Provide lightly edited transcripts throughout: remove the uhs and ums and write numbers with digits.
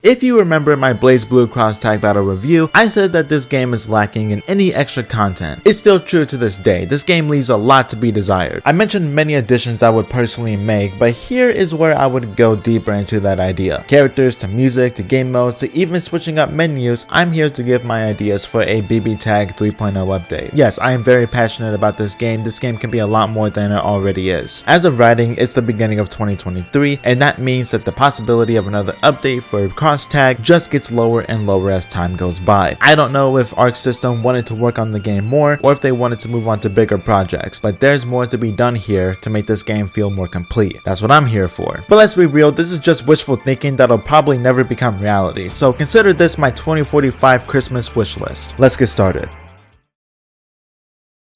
If you remember my BlazBlue cross tag battle review, I said that this game is lacking in any extra content. It's still true to this day. This game leaves a lot to be desired. I mentioned many additions I would personally make, but here is where I would go deeper into that idea. Characters to music to game modes to even switching up menus, I'm here to give my ideas for a BB Tag 3.0 update. Yes, I am very passionate about this game. This game can be a lot more than it already is. As of writing, it's the beginning of 2023, and that means that the possibility of another update for cross tag just gets lower and lower as time goes by. I don't know if Arc System wanted to work on the game more or if they wanted to move on to bigger projects, but there's more to be done here to make this game feel more complete. That's what I'm here for. But let's be real, this is just wishful thinking that'll probably never become reality, so consider this my 2045 Christmas wish list. Let's get started.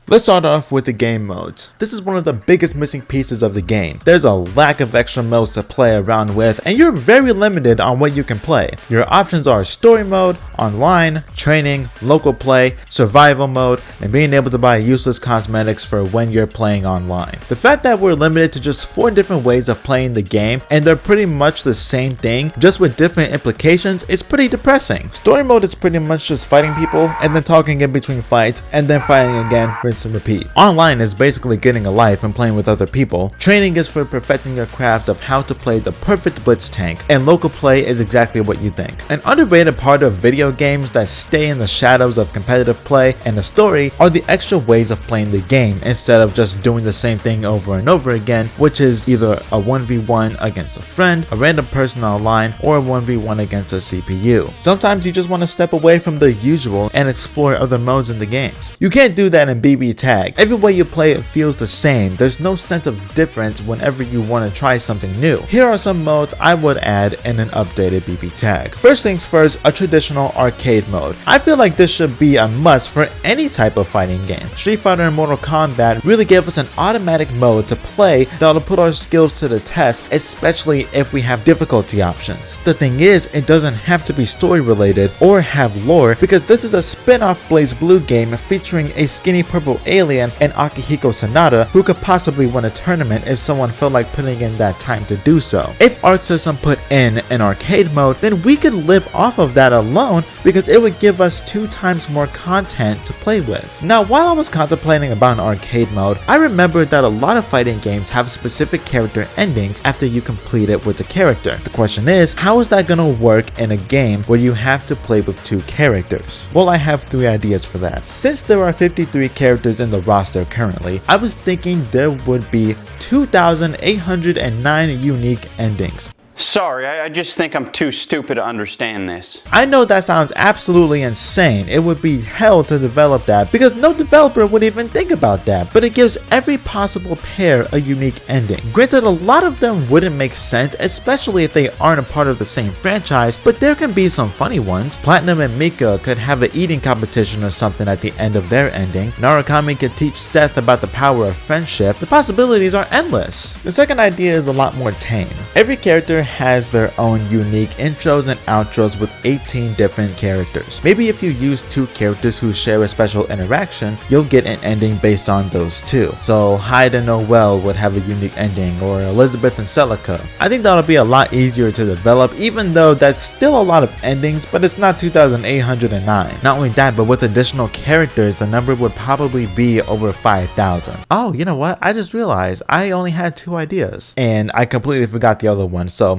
Let's start off with the game modes. This is one of the biggest missing pieces of the game. There's a lack of extra modes to play around with, and you're very limited on what you can play. Your options are story mode, online, training, local play, survival mode, and being able to buy useless cosmetics for when you're playing online. The fact that we're limited to just 4 different ways of playing the game, and they're pretty much the same thing, just with different implications, is pretty depressing. Story mode is pretty much just fighting people, and then talking in between fights, and then fighting again, rinse and repeat. Online is basically getting a life and playing with other people. Training is for perfecting your craft of how to play the perfect blitz tank, and local play is exactly what you think. An underrated part of video games that stay in the shadows of competitive play and the story are the extra ways of playing the game instead of just doing the same thing over and over again, which is either a 1v1 against a friend, a random person online, or a 1v1 against a CPU. Sometimes you just want to step away from the usual and explore other modes in the games. You can't do that in BB Tag. Every way you play it feels the same. There's no sense of difference whenever you want to try something new. Here are some modes I would add in an updated BB Tag. First things first, a traditional arcade mode. I feel like this should be a must for any type of fighting game. Street Fighter and Mortal Kombat really gave us an automatic mode to play that'll put our skills to the test, especially if we have difficulty options. The thing is, it doesn't have to be story related or have lore, because this is a spin-off BlazBlue game featuring a skinny purple alien and Akihiko Sanada, who could possibly win a tournament if someone felt like putting in that time to do so. If Arc System put in an arcade mode, then we could live off of that alone, because it would give us 2 times more content to play with. Now, while I was contemplating about an arcade mode, I remembered that a lot of fighting games have specific character endings after you complete it with the character. The question is, how is that gonna work in a game where you have to play with 2 characters? Well, I have 3 ideas for that. Since there are 53 characters in the roster currently, I was thinking there would be 2,809 unique endings. Sorry, I just think I'm too stupid to understand this. I know that sounds absolutely insane. It would be hell to develop that, because no developer would even think about that, but it gives every possible pair a unique ending. Granted, a lot of them wouldn't make sense, especially if they aren't a part of the same franchise, but there can be some funny ones. Platinum and Mika could have an eating competition or something at the end of their ending. Narukami could teach Seth about the power of friendship. The possibilities are endless. The second idea is a lot more tame. Every character has their own unique intros and outros with 18 different characters. Maybe if you use 2 characters who share a special interaction, you'll get an ending based on those 2. So Hyde and Noelle would have a unique ending, or Elizabeth and Celica. I think that'll be a lot easier to develop, even though that's still a lot of endings, but it's not 2,809. Not only that, but with additional characters, the number would probably be over 5,000. Oh, you know what? I just realized I only had 2 ideas, and I completely forgot the other one, so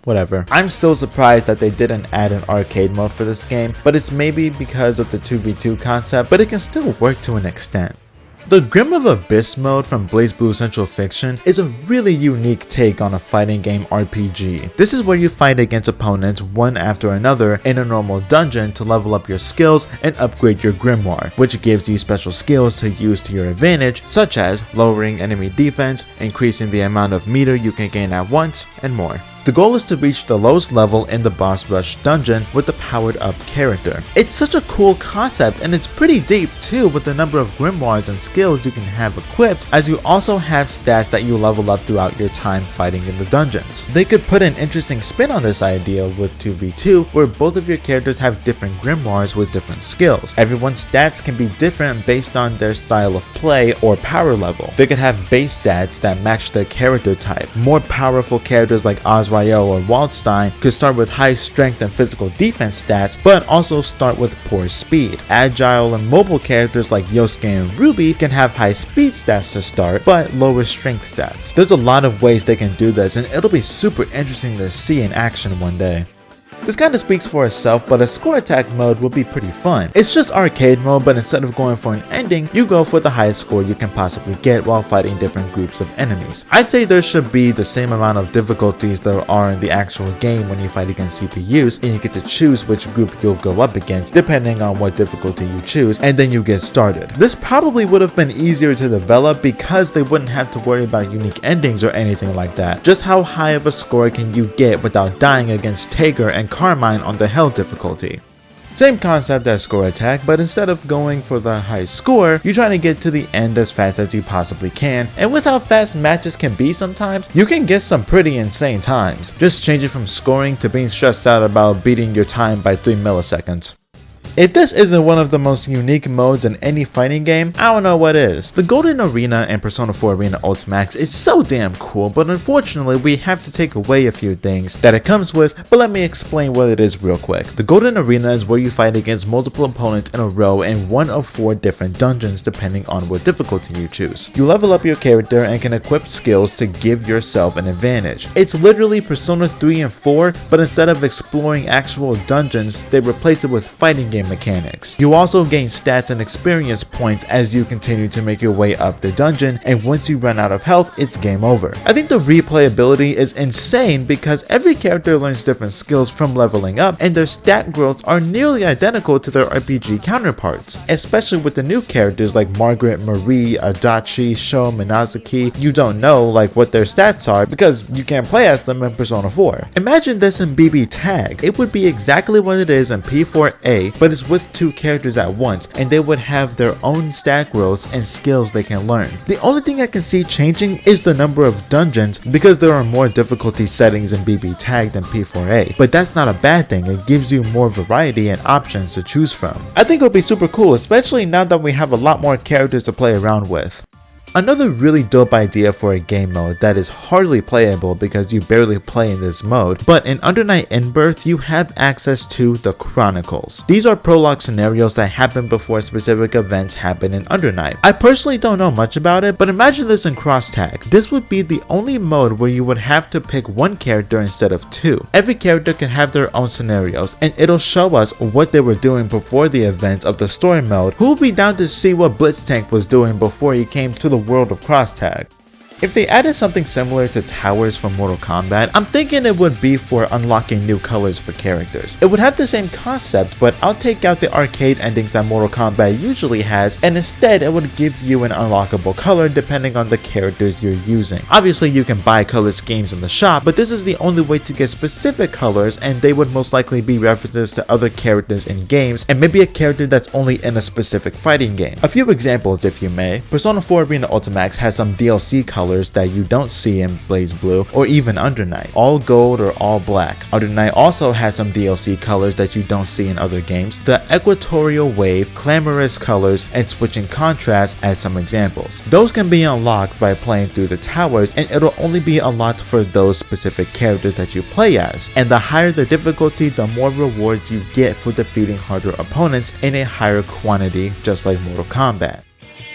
whatever. I'm still surprised that they didn't add an arcade mode for this game, but it's maybe because of the 2v2 concept, but it can still work to an extent. The Grim of Abyss mode from BlazBlue Central Fiction is a really unique take on a fighting game RPG. This is where you fight against opponents one after another in a normal dungeon to level up your skills and upgrade your grimoire, which gives you special skills to use to your advantage, such as lowering enemy defense, increasing the amount of meter you can gain at once, and more. The goal is to reach the lowest level in the boss rush dungeon with the powered up character. It's such a cool concept, and it's pretty deep too, with the number of grimoires and skills you can have equipped, as you also have stats that you level up throughout your time fighting in the dungeons. They could put an interesting spin on this idea with 2v2, where both of your characters have different grimoires with different skills. Everyone's stats can be different based on their style of play or power level. They could have base stats that match their character type. More powerful characters like Oswald Raphael or Waldstein could start with high strength and physical defense stats, but also start with poor speed. Agile and mobile characters like Yosuke and Ruby can have high speed stats to start, but lower strength stats. There's a lot of ways they can do this, and it'll be super interesting to see in action one day. This kinda speaks for itself, but a score attack mode will be pretty fun. It's just arcade mode, but instead of going for an ending, you go for the highest score you can possibly get while fighting different groups of enemies. I'd say there should be the same amount of difficulties there are in the actual game when you fight against CPUs, and you get to choose which group you'll go up against depending on what difficulty you choose, and then you get started. This probably would have been easier to develop because they wouldn't have to worry about unique endings or anything like that. Just how high of a score can you get without dying against Tager and Carmine on the Hell difficulty? Same concept as score attack, but instead of going for the high score, you try to get to the end as fast as you possibly can, and with how fast matches can be sometimes, you can get some pretty insane times. Just change it from scoring to being stressed out about beating your time by 3 milliseconds. If this isn't one of the most unique modes in any fighting game, I don't know what is. The Golden Arena and Persona 4 Arena Ultimax is so damn cool, but unfortunately we have to take away a few things that it comes with, but let me explain what it is real quick. The Golden Arena is where you fight against multiple opponents in a row in one of 4 different dungeons depending on what difficulty you choose. You level up your character and can equip skills to give yourself an advantage. It's literally Persona 3 and 4, but instead of exploring actual dungeons, they replace it with fighting game mechanics. You also gain stats and experience points as you continue to make your way up the dungeon, and once you run out of health, it's game over. I think the replayability is insane because every character learns different skills from leveling up, and their stat growths are nearly identical to their RPG counterparts, especially with the new characters like Margaret, Marie, Adachi, Sho, Minazuki. You don't know like what their stats are because you can't play as them in Persona 4. Imagine this in BB Tag. It would be exactly what it is in P4A, but it's with 2 characters at once, and they would have their own stat growths and skills they can learn. The only thing I can see changing is the number of dungeons because there are more difficulty settings in BB Tag than P4A, but that's not a bad thing. It gives you more variety and options to choose from. I think it'll be super cool, especially now that we have a lot more characters to play around with. Another really dope idea for a game mode that is hardly playable because you barely play in this mode, but in Under Night In-Birth you have access to the Chronicles. These are prologue scenarios that happen before specific events happen in Under Night. I personally don't know much about it, but imagine this in Cross Tag. This would be the only mode where you would have to pick one character instead of 2. Every character can have their own scenarios, and it'll show us what they were doing before the events of the story mode. Who will be down to see what Blitztank was doing before he came to the world of Cross Tag? If they added something similar to towers from Mortal Kombat, I'm thinking it would be for unlocking new colors for characters. It would have the same concept, but I'll take out the arcade endings that Mortal Kombat usually has, and instead it would give you an unlockable color depending on the characters you're using. Obviously you can buy color schemes in the shop, but this is the only way to get specific colors, and they would most likely be references to other characters in games, and maybe a character that's only in a specific fighting game. A few examples if you may. Persona 4 Arena Ultimax has some DLC colors that you don't see in BlazBlue or even Under Night. All gold or all black. Under Night also has some DLC colors that you don't see in other games. The Equatorial Wave, Clamorous colors, and Switching Contrast as some examples. Those can be unlocked by playing through the towers, and it'll only be unlocked for those specific characters that you play as. And the higher the difficulty, the more rewards you get for defeating harder opponents in a higher quantity, just like Mortal Kombat.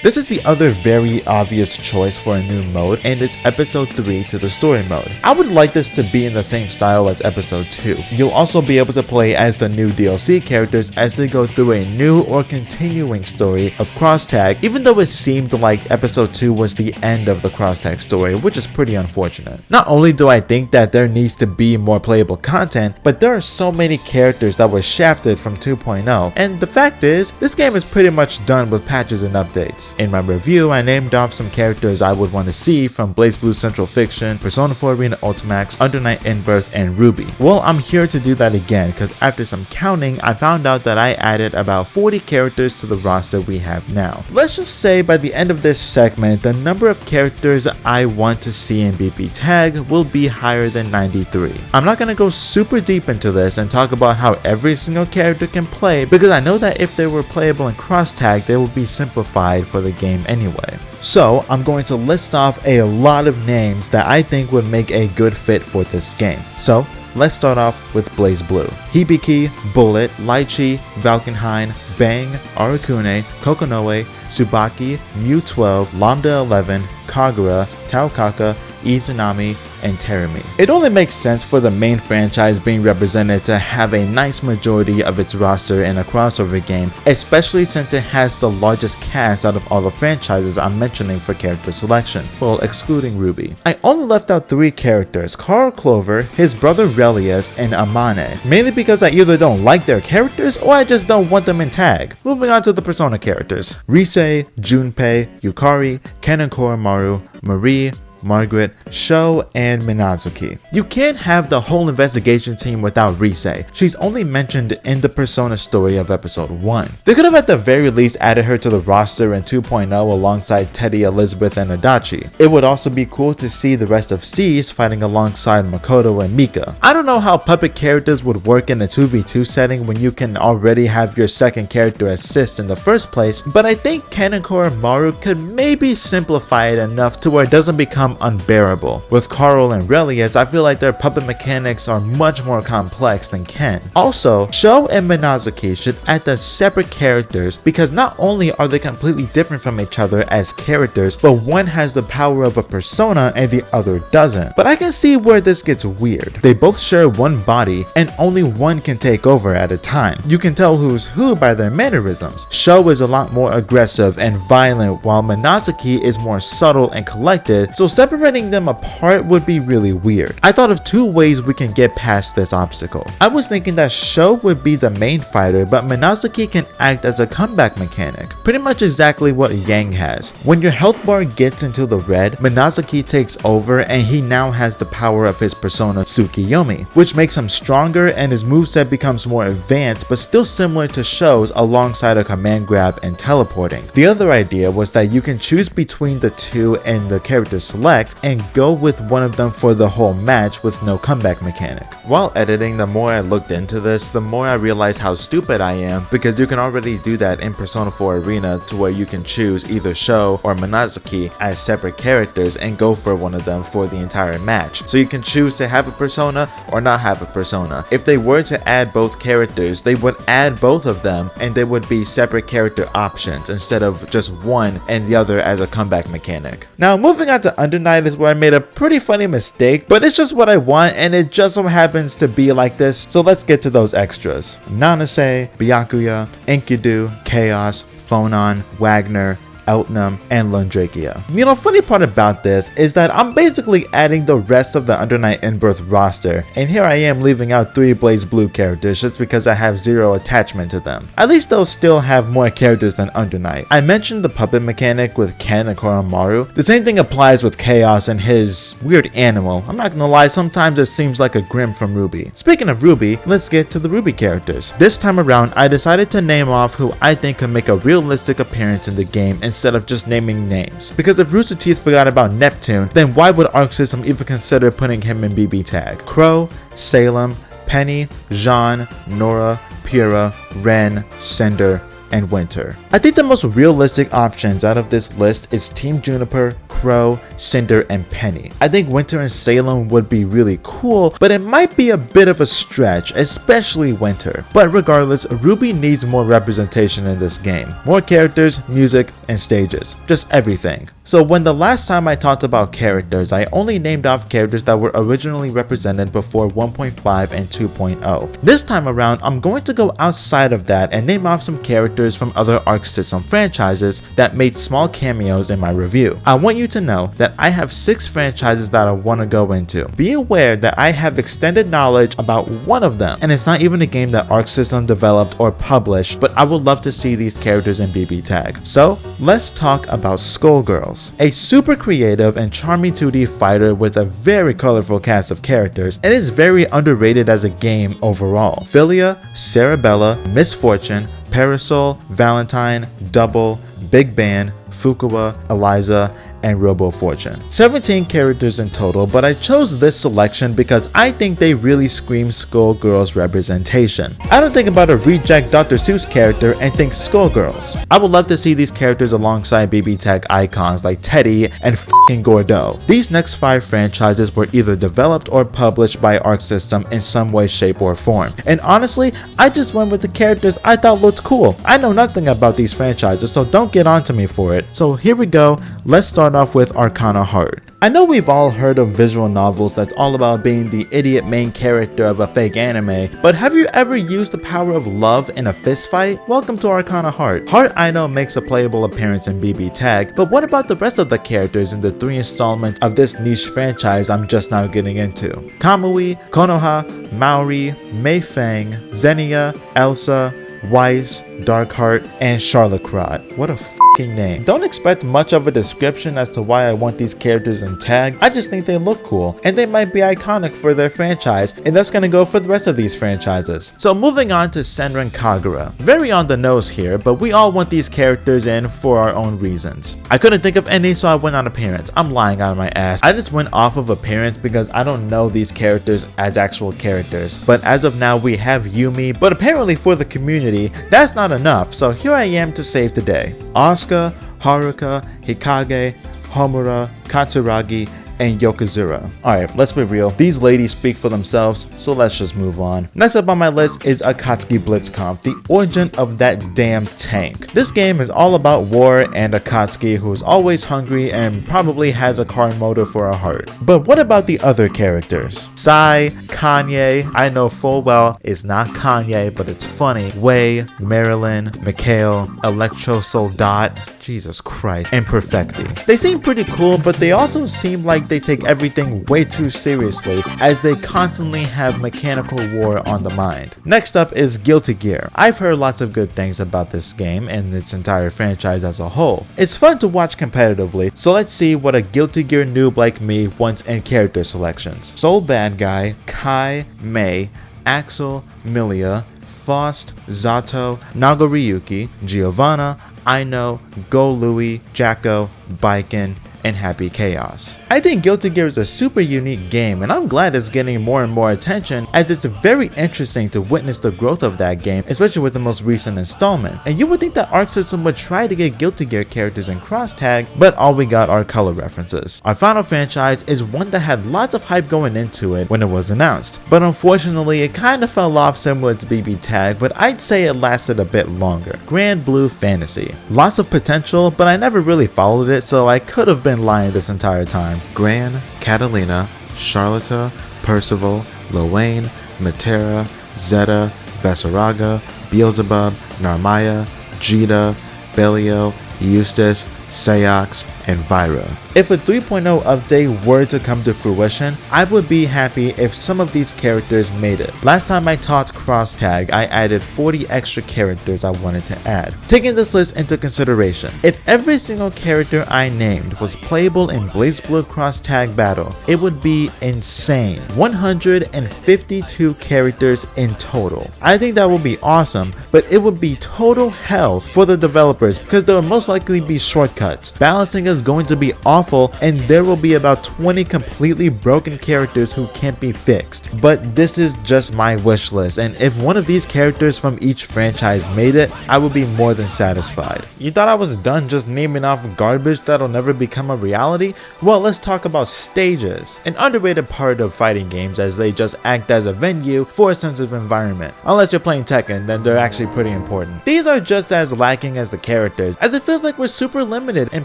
This is the other very obvious choice for a new mode, and it's Episode 3 to the story mode. I would like this to be in the same style as Episode 2. You'll also be able to play as the new DLC characters as they go through a new or continuing story of Cross Tag, even though it seemed like Episode 2 was the end of the Cross Tag story, which is pretty unfortunate. Not only do I think that there needs to be more playable content, but there are so many characters that were shafted from 2.0, and the fact is, this game is pretty much done with patches and updates. In my review, I named off some characters I would want to see from BlazBlue Central Fiction, Persona 4 Arena Ultimax, Under Night In-Birth, and Ruby. Well, I'm here to do that again because after some counting, I found out that I added about 40 characters to the roster we have now. Let's just say by the end of this segment, the number of characters I want to see in BB Tag will be higher than 93. I'm not going to go super deep into this and talk about how every single character can play because I know that if they were playable in Cross Tag, they will be simplified for the game anyway. So I'm going to list off a lot of names that I think would make a good fit for this game. So let's start off with BlazBlue. Hibiki, Bullet, Lychee, Valkenhayn, Bang, Arakune, Kokonoe, Tsubaki, Mew12, Lambda 11, Kagura, Taokaka, Izanami, and Terumi. It only makes sense for the main franchise being represented to have a nice majority of its roster in a crossover game, especially since it has the largest cast out of all the franchises I'm mentioning for character selection, well, excluding Ruby. I only left out 3 characters: Carl Clover, his brother Relius, and Amane, mainly because I either don't like their characters or I just don't want them in tag. Moving on to the Persona characters: Rise, Junpei, Yukari, Kanekura Maru, Marie, Margaret, Sho, and Minazuki. You can't have the whole investigation team without Rise. She's only mentioned in the Persona story of episode 1. They could have at the very least added her to the roster in 2.0 alongside Teddy, Elizabeth, and Adachi. It would also be cool to see the rest of C's fighting alongside Makoto and Mika. I don't know how puppet characters would work in a 2v2 setting when you can already have your second character assist in the first place, but I think Kanekura Maru could maybe simplify it enough to where it doesn't become unbearable. With Carl and Relius, I feel like their puppet mechanics are much more complex than Ken. Also, Sho and Minazuki should act as separate characters because not only are they completely different from each other as characters, but one has the power of a persona and the other doesn't. But I can see where this gets weird. They both share one body and only one can take over at a time. You can tell who's who by their mannerisms. Sho is a lot more aggressive and violent while Minazuki is more subtle and collected, so separating them apart would be really weird. I thought of 2 ways we can get past this obstacle. I was thinking that Sho would be the main fighter, but Minazuki can act as a comeback mechanic, pretty much exactly what Yang has. When your health bar gets into the red, Minazuki takes over and he now has the power of his persona Tsukiyomi, which makes him stronger and his moveset becomes more advanced but still similar to Sho's alongside a command grab and teleporting. The other idea was that you can choose between the 2 in the character select and go with one of them for the whole match with no comeback mechanic. While editing, the more I looked into this, the more I realized how stupid I am, because you can already do that in Persona 4 Arena to where you can choose either Sho or Minazuki as separate characters and go for one of them for the entire match. So you can choose to have a persona or not have a persona. If they were to add both characters, they would add both of them and they would be separate character options instead of just one and the other as a comeback mechanic. Now moving on to Under Night is where I made a pretty funny mistake, but it's just what I want and it just so happens to be like this, so let's get to those extras. Nanase, Byakuya, Enkidu, Chaos, Phonon, Wagner, Eltnum, and Lundrakia. You know, funny part about this is that I'm basically adding the rest of the Under Night In-Birth roster, and here I am leaving out 3 BlazBlue characters just because I have 0 attachment to them. At least they'll still have more characters than Under Night. I mentioned the puppet mechanic with Ken and Maru. The same thing applies with Chaos and his weird animal. I'm not gonna lie, sometimes it seems like a Grim from Ruby. Speaking of Ruby, let's get to the Ruby characters. This time around, I decided to name off who I think could make a realistic appearance in the game instead of just naming names. Because if Rooster Teeth forgot about Neptune, then why would Arc System even consider putting him in BB tag? Crow, Salem, Penny, Jean, Nora, Pyrrha, Ren, Cinder, and Winter. I think the most realistic options out of this list is Team Juniper, Crow, Cinder, and Penny. I think Winter and Salem would be really cool, but it might be a bit of a stretch, especially Winter. But regardless, Ruby needs more representation in this game. More characters, music, and stages. Just everything. So when the last time I talked about characters, I only named off characters that were originally represented before 1.5 and 2.0. This time around, I'm going to go outside of that and name off some characters from other Arc System franchises that made small cameos in my review. I want you to know that I have 6 franchises that I want to go into. Be aware that I have extended knowledge about one of them, and it's not even a game that Arc System developed or published, but I would love to see these characters in BB tag. So let's talk about Skullgirls, a super creative and charming 2D fighter with a very colorful cast of characters, and is very underrated as a game overall. Philia, Cerebella, Misfortune, Parasol, Valentine, Double, Big Band, Fukawa, Eliza, and Robo Fortune. 17 characters in total, but I chose this selection because I think they really scream Skullgirls representation. I don't think about a reject Dr. Seuss character and think Skullgirls. I would love to see these characters alongside BB Tag icons like Teddy and f***ing Gordo. These next 5 franchises were either developed or published by Arc System in some way, shape, or form. And honestly, I just went with the characters I thought looked cool. I know nothing about these franchises, so don't get on to me for it. So here we go. Let's start off with Arcana Heart. I know we've all heard of visual novels that's all about being the idiot main character of a fake anime, but have you ever used the power of love in a fist fight? Welcome to Arcana Heart. Heart I know makes a playable appearance in BB Tag, but what about the rest of the characters in the 3 installments of this niche franchise I'm just now getting into? Kamui, Konoha, Maori, Mei Fang, Xenia, Elsa, Weiss, Darkheart, and Charlocrot. What a f***ing name. Don't expect much of a description as to why I want these characters in Tag. I just think they look cool, and they might be iconic for their franchise, and that's gonna go for the rest of these franchises. So moving on to Senran Kagura. Very on the nose here, but we all want these characters in for our own reasons. I couldn't think of any, so I went on appearance. I'm lying out of my ass. I just went off of appearance because I don't know these characters as actual characters. But as of now, we have Yumi, but apparently for the community, that's not enough, so here I am to save the day. Asuka, Haruka, Hikage, Homura, Katsuragi, and Yokozuna. Alright, let's be real. These ladies speak for themselves, so let's just move on. Next up on my list is Akatsuki Blitzkampf, the origin of that damn tank. This game is all about war and Akatsuki, who is always hungry and probably has a car motor for a heart. But what about the other characters? Sai, Kanye, I know full well it's not Kanye, but it's funny. Wei, Marilyn, Mikhail, Electro Soldat, Jesus Christ, and Perfecti. They seem pretty cool, but they also seem like they take everything way too seriously, as they constantly have mechanical war on the mind. Next up is Guilty Gear. I've heard lots of good things about this game and its entire franchise as a whole. It's fun to watch competitively, so let's see what a Guilty Gear noob like me wants in character selections. Soul Bad Guy, Kai, Mei, Axel, Milia, Faust, Zato, Nagoriyuki, Giovanna, Aino, Goldlewis, Jacko, Baiken, and Happy Chaos. I think Guilty Gear is a super unique game, and I'm glad it's getting more and more attention, as it's very interesting to witness the growth of that game, especially with the most recent installment. And you would think that Arc System would try to get Guilty Gear characters in cross tag, but all we got are color references. Our final franchise is one that had lots of hype going into it when it was announced, but unfortunately it kind of fell off similar to BB Tag, but I'd say it lasted a bit longer. Grand Blue Fantasy. Lots of potential, but I never really followed it, so I could have been lying this entire time. Gran, Catalina, Charlotte, Percival, Lowain, Matera, Zeta, Veseraga, Beelzebub, Narmaya, Jita, Belio, Eustace, Seox, and Vira. If a 3.0 update were to come to fruition, I would be happy if some of these characters made it. Last time I taught cross tag, I added 40 extra characters I wanted to add. Taking this list into consideration, if every single character I named was playable in BlazBlue cross tag battle, it would be insane. 152 characters in total. I think that would be awesome, but it would be total hell for the developers because there will most likely be shortcuts. Balancing is going to be awful, and there will be about 20 completely broken characters who can't be fixed. But this is just my wish list, and if one of these characters from each franchise made it, I would be more than satisfied. You thought I was done just naming off garbage that'll never become a reality? Well, let's talk about stages, an underrated part of fighting games, as they just act as a venue for a sense of environment. Unless you're playing Tekken, then they're actually pretty important. These are just as lacking as the characters, as it feels like we're super limited in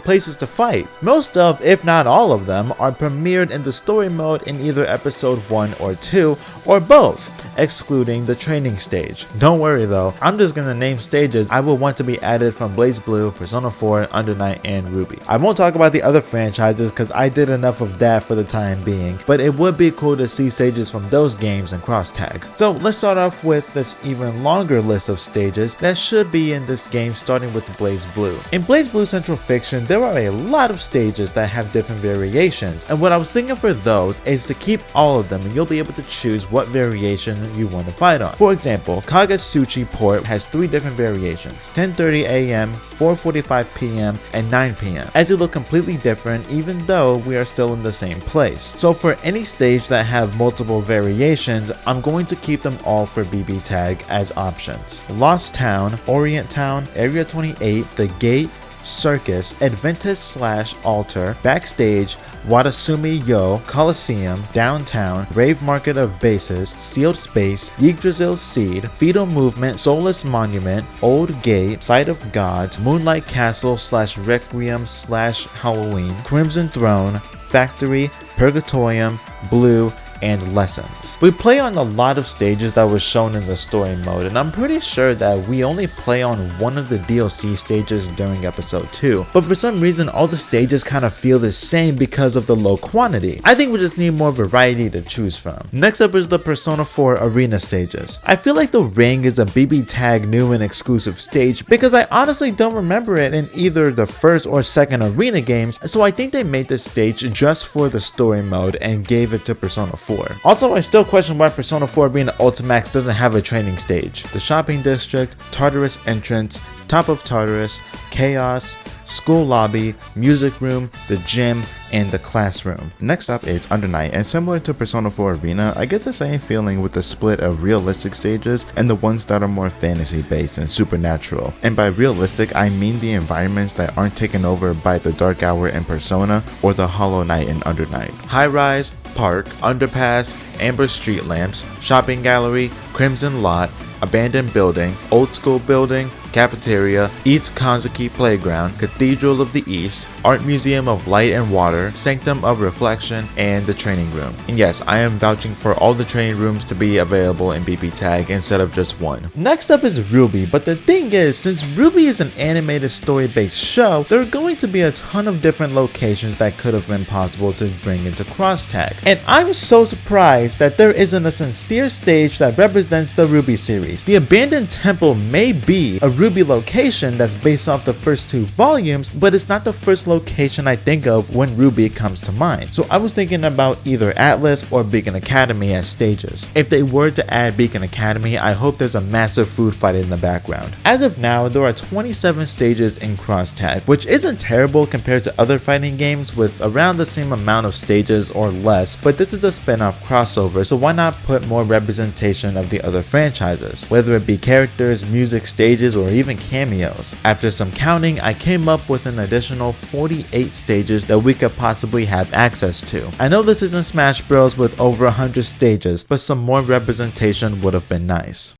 places to fight. Most of, if not all of them, are premiered in the story mode in either episode 1 or 2, or both, excluding the training stage. Don't worry though, I'm just gonna name stages I would want to be added from BlazBlue, Persona 4, Under Night, and Ruby. I won't talk about the other franchises because I did enough of that for the time being, but it would be cool to see stages from those games in cross tag. So let's start off with this even longer list of stages that should be in this game, starting with BlazBlue. In BlazBlue Central Fiction, there are a lot of stages that have different variations, and what I was thinking for those is to keep all of them, and you'll be able to choose what variation you want to fight on. For example, Kagetsuchi Port has 3 different variations: 10:30 AM, 4:45 PM, and 9 PM, as they look completely different even though we are still in the same place. So for any stage that have multiple variations, I'm going to keep them all for BB Tag as options. Lost Town, Orient Town, Area 28, The Gate, Circus, Adventist/Altar, Backstage, Watasumi Yo, Coliseum, Downtown, Rave Market of Bases, Sealed Space, Yggdrasil Seed, Fetal Movement, Soulless Monument, Old Gate, Sight of God, Moonlight Castle/Requiem/Halloween, Crimson Throne, Factory, Purgatorium, Blue, and Lessons. We play on a lot of stages that was shown in the story mode, and I'm pretty sure that we only play on one of the DLC stages during episode 2, but for some reason all the stages kind of feel the same because of the low quantity. I think we just need more variety to choose from. Next up is the Persona 4 Arena stages. I feel like the Ring is a BB Tag new and exclusive stage because I honestly don't remember it in either the first or second Arena games, so I think they made this stage just for the story mode and gave it to Persona 4. Also, I still question why Persona 4 Arena Ultimax doesn't have a training stage. The shopping district, Tartarus entrance, top of Tartarus, Chaos, school lobby, music room, the gym, and the classroom. Next up is Under Night, and similar to Persona 4 Arena, I get the same feeling with the split of realistic stages and the ones that are more fantasy based and supernatural. And by realistic, I mean the environments that aren't taken over by the Dark Hour in Persona or the Hollow Knight in Under Night. High rise, park, underpass, amber street lamps, shopping gallery, crimson lot, abandoned building, old school building, cafeteria, East Kanzuki Playground, Cathedral of the East, Art Museum of Light and Water, Sanctum of Reflection, and the training room. And yes, I am vouching for all the training rooms to be available in BB Tag instead of just one. Next up is Ruby, but the thing is, since Ruby is an animated story-based show, there are going to be a ton of different locations that could have been possible to bring into Cross Tag. And I'm so surprised that there isn't a sincere stage that represents the Ruby series. The Abandoned Temple may be a Ruby location that's based off the first 2 volumes, but it's not the first location I think of when Ruby comes to mind. So I was thinking about either Atlas or Beacon Academy as stages. If they were to add Beacon Academy, I hope there's a massive food fight in the background. As of now, there are 27 stages in Cross Tag, which isn't terrible compared to other fighting games with around the same amount of stages or less, but this is a spin-off crossover, so why not put more representation of the other franchises, whether it be characters, music, stages, or even cameos. After some counting, I came up with an additional 48 stages that we could possibly have access to. I know this isn't Smash Bros with over 100 stages, but some more representation would have been nice.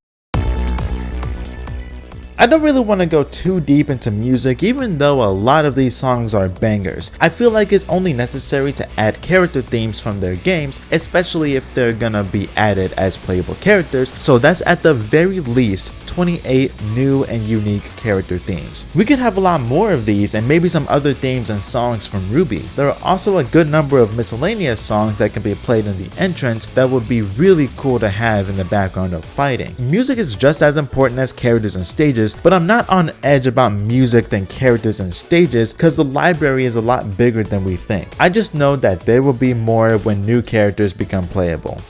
I don't really want to go too deep into music, even though a lot of these songs are bangers. I feel like it's only necessary to add character themes from their games, especially if they're gonna be added as playable characters, so that's at the very least 28 new and unique character themes. We could have a lot more of these and maybe some other themes and songs from Ruby. There are also a good number of miscellaneous songs that can be played in the entrance that would be really cool to have in the background of fighting. Music is just as important as characters and stages, but I'm not on edge about music than characters and stages because the library is a lot bigger than we think. I just know that there will be more when new characters become playable.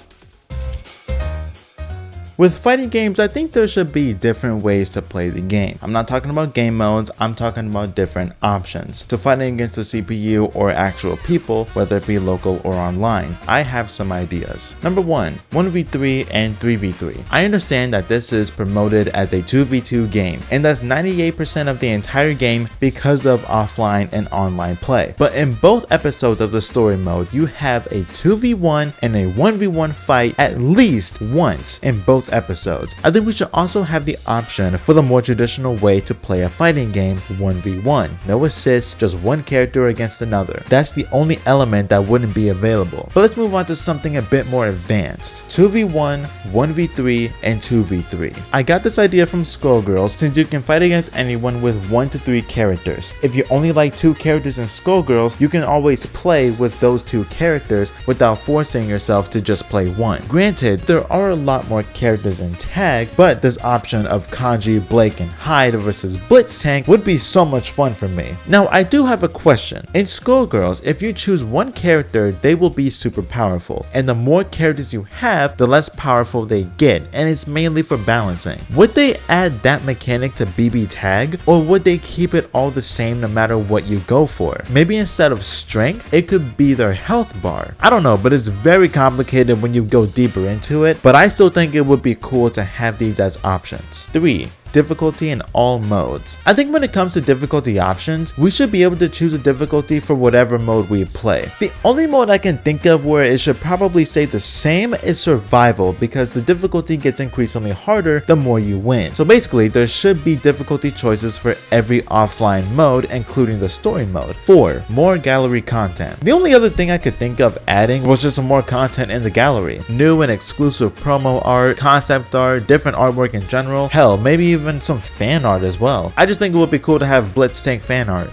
With fighting games, I think there should be different ways to play the game. I'm not talking about game modes, I'm talking about different options. To fighting against the CPU or actual people, whether it be local or online, I have some ideas. Number 1, 1v3 and 3v3. I understand that this is promoted as a 2v2 game, and that's 98% of the entire game because of offline and online play. But in both episodes of the story mode, you have a 2v1 and a 1v1 fight at least once in both episodes. I think we should also have the option for the more traditional way to play a fighting game, 1v1. No assists, just one character against another. That's the only element that wouldn't be available. But let's move on to something a bit more advanced. 2v1, 1v3, and 2v3. I got this idea from Skullgirls since you can fight against anyone with 1 to 3 characters. If you only like 2 characters in Skullgirls, you can always play with those 2 characters without forcing yourself to just play one. Granted, there are a lot more characters characters in tag, but this option of Kanji, Blake, and Hyde versus Blitztank would be so much fun for me. Now, I do have a question. In Skullgirls, if you choose one character, they will be super powerful, and the more characters you have, the less powerful they get, and it's mainly for balancing. Would they add that mechanic to BB tag, or would they keep it all the same no matter what you go for? Maybe instead of strength, it could be their health bar. I don't know, but it's very complicated when you go deeper into it, but I still think it would be cool to have these as options. 3. Difficulty in all modes. I think when it comes to difficulty options, we should be able to choose a difficulty for whatever mode we play. The only mode I can think of where it should probably stay the same is survival, because the difficulty gets increasingly harder the more you win. So basically, there should be difficulty choices for every offline mode, including the story mode. 4. More gallery content. The only other thing I could think of adding was just some more content in the gallery. New and exclusive promo art, concept art, different artwork in general, hell, maybe even some fan art as well. I just think it would be cool to have Blitztank fan art.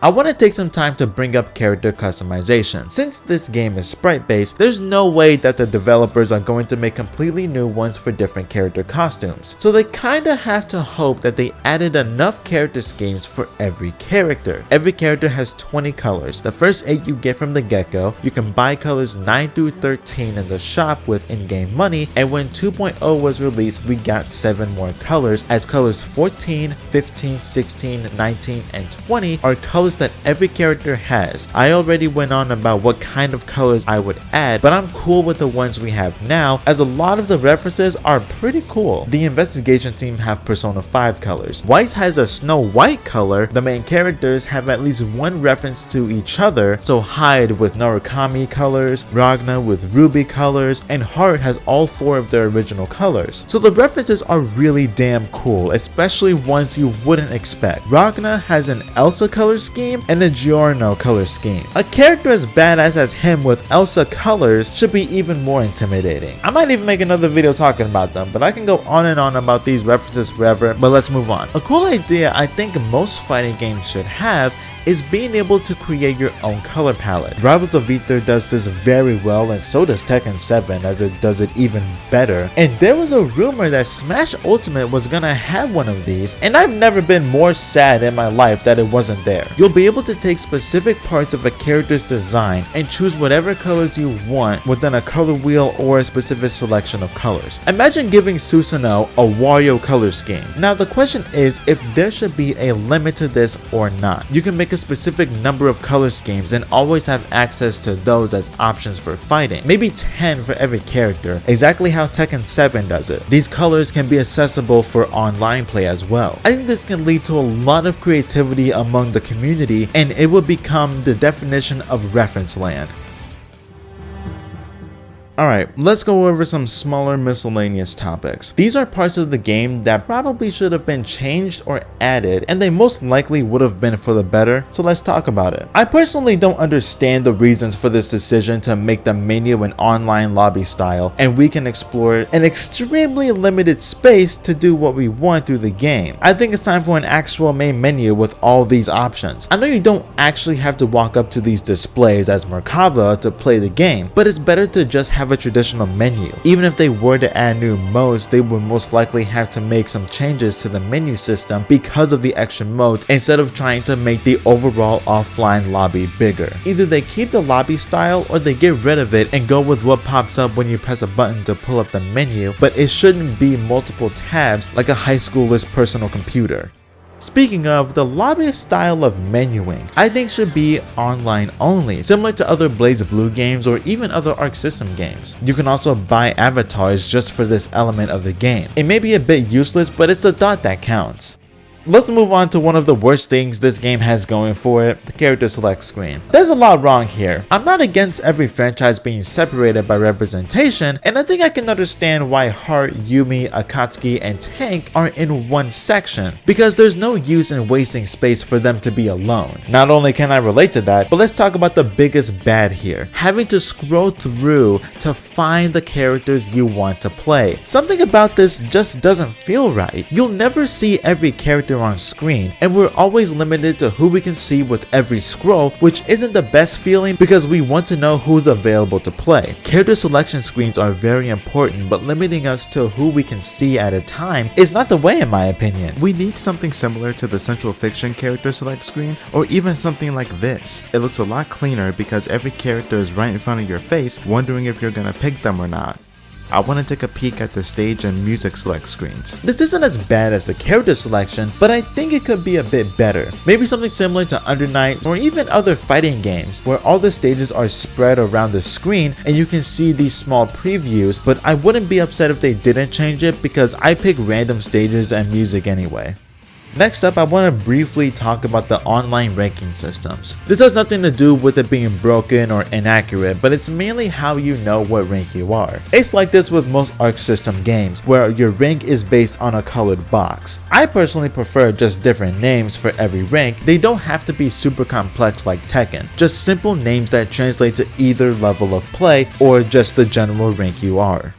I want to take some time to bring up character customization. Since this game is sprite based, there's no way that the developers are going to make completely new ones for different character costumes. So they kinda have to hope that they added enough character schemes for every character. Every character has 20 colors. The first 8 you get from the get-go. You can buy colors 9 through 13 in the shop with in-game money, and when 2.0 was released, we got 7 more colors, as colors 14, 15, 16, 19, and 20 are colors that every character has. I already went on about what kind of colors I would add, but I'm cool with the ones we have now, as a lot of the references are pretty cool. The investigation team have Persona 5 colors. Weiss has a Snow White color. The main characters have at least one reference to each other, so Hyde with Narukami colors, Ragna with Ruby colors, and Heart has all 4 of their original colors. So the references are really damn cool, especially ones you wouldn't expect. Ragna has an Elsa color scheme and a Giorno color scheme. A character as badass as him with Elsa colors should be even more intimidating. I might even make another video talking about them, but I can go on and on about these references forever, but let's move on. A cool idea I think most fighting games should have is being able to create your own color palette. Rivals of Aether does this very well, and so does Tekken 7, as it does it even better. And there was a rumor that Smash Ultimate was gonna have one of these, and I've never been more sad in my life that it wasn't there. You'll be able to take specific parts of a character's design and choose whatever colors you want within a color wheel or a specific selection of colors. Imagine giving Susanoo a Wario color scheme. Now the question is if there should be a limit to this or not. You can make a specific number of color schemes and always have access to those as options for fighting. Maybe 10 for every character, exactly how Tekken 7 does it. These colors can be accessible for online play as well. I think this can lead to a lot of creativity among the community, and it will become the definition of reference land. Alright, let's go over some smaller miscellaneous topics. These are parts of the game that probably should have been changed or added, and they most likely would have been for the better, so let's talk about it. I personally don't understand the reasons for this decision to make the menu an online lobby style, and we can explore an extremely limited space to do what we want through the game. I think it's time for an actual main menu with all these options. I know you don't actually have to walk up to these displays as Merkava to play the game, but it's better to just have a traditional menu. Even if they were to add new modes, they would most likely have to make some changes to the menu system because of the extra modes, instead of trying to make the overall offline lobby bigger. Either they keep the lobby style or they get rid of it and go with what pops up when you press a button to pull up the menu, but it shouldn't be multiple tabs like a high schooler's personal computer. Speaking of, the lobby style of menuing, I think should be online only, similar to other BlazBlue games or even other Arc System games. You can also buy avatars just for this element of the game. It may be a bit useless, but it's the thought that counts. Let's move on to one of the worst things this game has going for it, the character select screen. There's a lot wrong here. I'm not against every franchise being separated by representation, and I think I can understand why Heart, Yumi, Akatsuki, and Tank are in one section, because there's no use in wasting space for them to be alone. Not only can I relate to that, but let's talk about the biggest bad here. Having to scroll through to find the characters you want to play. Something about this just doesn't feel right. You'll never see every character character on screen, and we're always limited to who we can see with every scroll, which isn't the best feeling because we want to know who's available to play. Character selection screens are very important, but limiting us to who we can see at a time is not the way, in my opinion. We need something similar to the Central Fiction character select screen, or even something like this. It looks a lot cleaner because every character is right in front of your face, wondering if you're gonna pick them or not. I want to take a peek at the stage and music select screens. This isn't as bad as the character selection, but I think it could be a bit better. Maybe something similar to Under Night or even other fighting games where all the stages are spread around the screen and you can see these small previews, but I wouldn't be upset if they didn't change it because I pick random stages and music anyway. Next up, I want to briefly talk about the online ranking systems. This has nothing to do with it being broken or inaccurate, but it's mainly how you know what rank you are. It's like this with most Arc System games, where your rank is based on a colored box. I personally prefer just different names for every rank. They don't have to be super complex like Tekken, just simple names that translate to either level of play or just the general rank you are.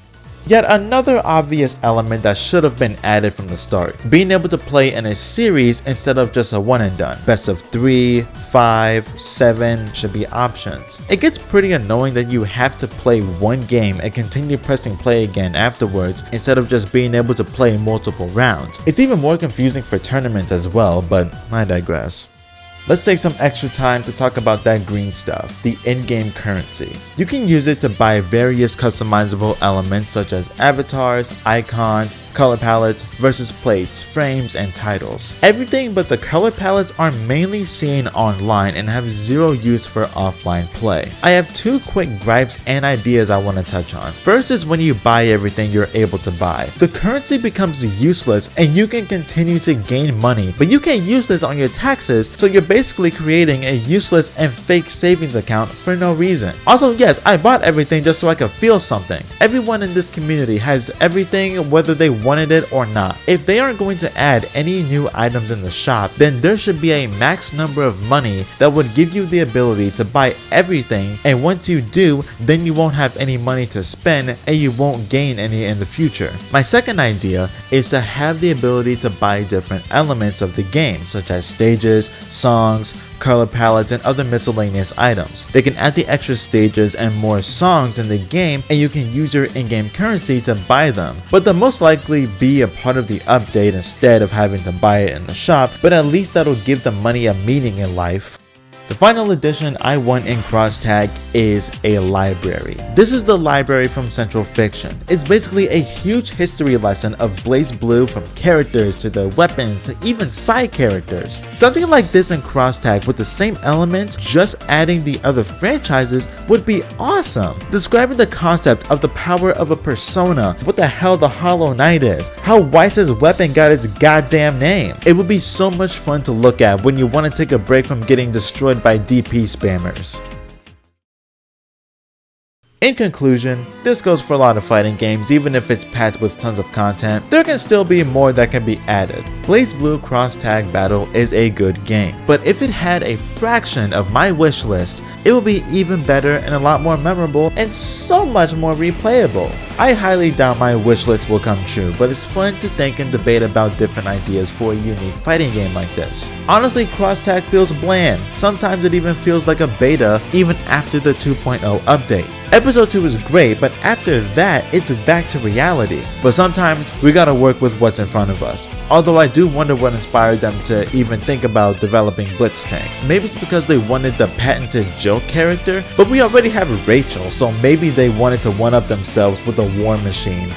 Yet another obvious element that should have been added from the start, being able to play in a series instead of just a one and done. Best of 3, 5, 7 should be options. It gets pretty annoying that you have to play one game and continue pressing play again afterwards instead of just being able to play multiple rounds. It's even more confusing for tournaments as well, but I digress. Let's take some extra time to talk about that green stuff, the in-game currency. You can use it to buy various customizable elements such as avatars, icons, color palettes, versus plates, frames, and titles. Everything but the color palettes are mainly seen online and have zero use for offline play. I have two quick gripes and ideas I want to touch on. First is when you buy everything you're able to buy. The currency becomes useless and you can continue to gain money, but you can't use this on your taxes, so you're basically creating a useless and fake savings account for no reason. Also, yes, I bought everything just so I could feel something. Everyone in this community has everything whether they wanted it or not. If they aren't going to add any new items in the shop, then there should be a max number of money that would give you the ability to buy everything, and once you do, then you won't have any money to spend and you won't gain any in the future. My second idea is to have the ability to buy different elements of the game, such as stages, songs, color palettes, and other miscellaneous items. They can add the extra stages and more songs in the game, and you can use your in-game currency to buy them, but they'll most likely be a part of the update instead of having to buy it in the shop, but at least that'll give the money a meaning in life. The final addition I want in Crosstag is a library. This is the library from Central Fiction. It's basically a huge history lesson of BlazBlue, from characters to their weapons to even side characters. Something like this in Crosstag with the same elements, just adding the other franchises, would be awesome. Describing the concept of the power of a persona, what the hell the Hollow Knight is, how Weiss's weapon got its goddamn name. It would be so much fun to look at when you want to take a break from getting destroyed by DP spammers. In conclusion, this goes for a lot of fighting games. Even if it's packed with tons of content, there can still be more that can be added. BlazBlue Cross Tag Battle is a good game, but if it had a fraction of my wish list, it would be even better and a lot more memorable and so much more replayable. I highly doubt my wish list will come true, but it's fun to think and debate about different ideas for a unique fighting game like this. Honestly, Cross Tag feels bland. Sometimes it even feels like a beta even after the 2.0 update. Episode 2 is great, but after that, it's back to reality. But sometimes, we gotta work with what's in front of us. Although I do wonder what inspired them to even think about developing Blitztank. Maybe it's because they wanted the patented Jill character, but we already have Rachel, so maybe they wanted to one-up themselves with a war machine.